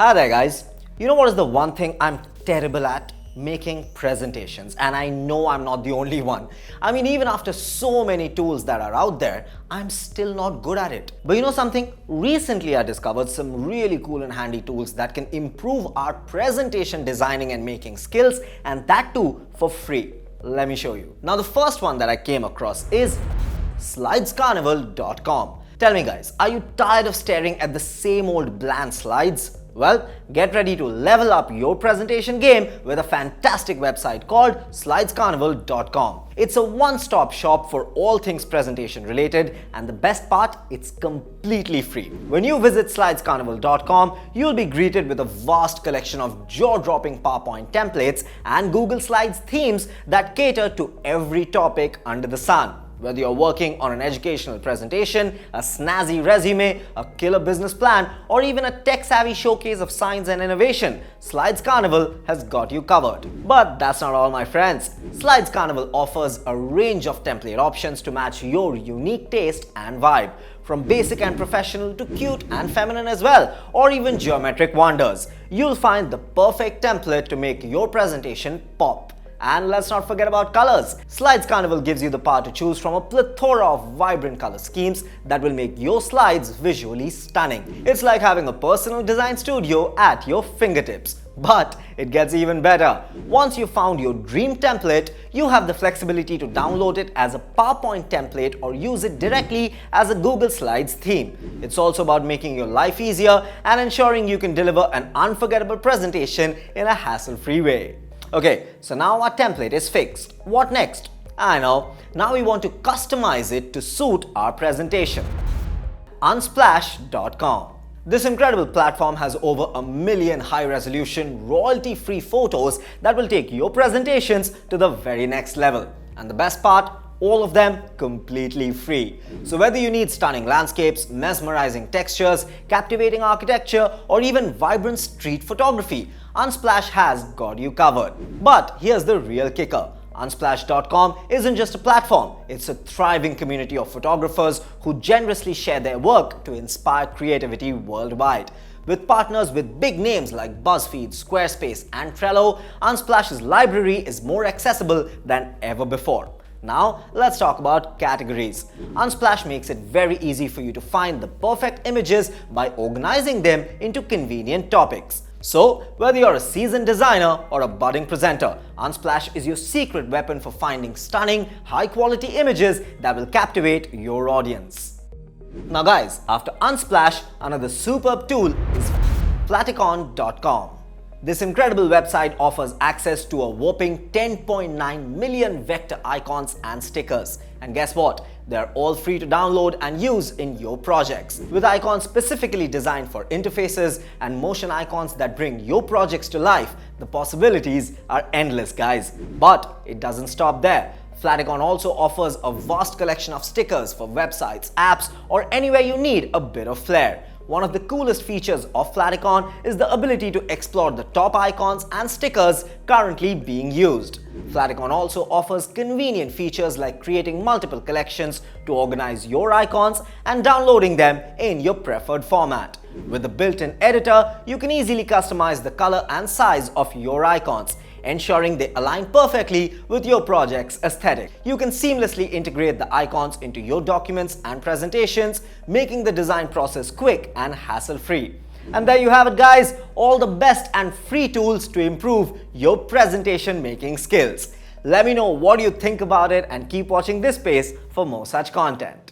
Hi there guys, you know what is the one thing I'm terrible at? Making presentations, and I know I'm not the only one. I mean, even after so many tools that are out there, I'm still not good at it. But you know something? Recently I discovered some really cool and handy tools that can improve our presentation designing and making skills, and that too for free. Let me show you. Now the first one that I came across is slidescarnival.com. Tell me guys, are you tired of staring at the same old bland slides? Well, get ready to level up your presentation game with a fantastic website called slidescarnival.com. It's a one-stop shop for all things presentation related, and the best part, it's completely free. When you visit slidescarnival.com, you'll be greeted with a vast collection of jaw-dropping PowerPoint templates and Google Slides themes that cater to every topic under the sun. Whether you're working on an educational presentation, a snazzy resume, a killer business plan, or even a tech-savvy showcase of science and innovation, Slides Carnival has got you covered. But that's not all, my friends. Slides Carnival offers a range of template options to match your unique taste and vibe. From basic and professional to cute and feminine as well, or even geometric wonders. You'll find the perfect template to make your presentation pop. And let's not forget about colors. Slides Carnival gives you the power to choose from a plethora of vibrant color schemes that will make your slides visually stunning. It's like having a personal design studio at your fingertips. But it gets even better. Once you've found your dream template, you have the flexibility to download it as a PowerPoint template or use it directly as a Google Slides theme. It's also about making your life easier and ensuring you can deliver an unforgettable presentation in a hassle-free way. Okay, so now our template is fixed. What next? I know, now we want to customize it to suit our presentation. Unsplash.com. This incredible platform has over 1 million high-resolution, royalty-free photos that will take your presentations to the very next level. And the best part? All of them completely free. So whether you need stunning landscapes, mesmerizing textures, captivating architecture, or even vibrant street photography, Unsplash has got you covered. But here's the real kicker. Unsplash.com isn't just a platform, it's a thriving community of photographers who generously share their work to inspire creativity worldwide. With partners with big names like BuzzFeed, Squarespace, and Trello, Unsplash's library is more accessible than ever before. Now, let's talk about categories. Unsplash makes it very easy for you to find the perfect images by organizing them into convenient topics. So, whether you're a seasoned designer or a budding presenter, Unsplash is your secret weapon for finding stunning, high-quality images that will captivate your audience. Now guys, after Unsplash, another superb tool is Flaticon.com. This incredible website offers access to a whopping 10.9 million vector icons and stickers. And guess what? They're all free to download and use in your projects. With icons specifically designed for interfaces and motion icons that bring your projects to life, the possibilities are endless, guys. But it doesn't stop there. Flaticon also offers a vast collection of stickers for websites, apps, or anywhere you need a bit of flair. One of the coolest features of Flaticon is the ability to explore the top icons and stickers currently being used. Flaticon also offers convenient features like creating multiple collections to organize your icons and downloading them in your preferred format. With the built-in editor, you can easily customize the color and size of your icons, ensuring they align perfectly with your project's aesthetic. You can seamlessly integrate the icons into your documents and presentations, making the design process quick and hassle-free. And there you have it guys, all the best and free tools to improve your presentation making skills. Let me know what you think about it and keep watching this space for more such content.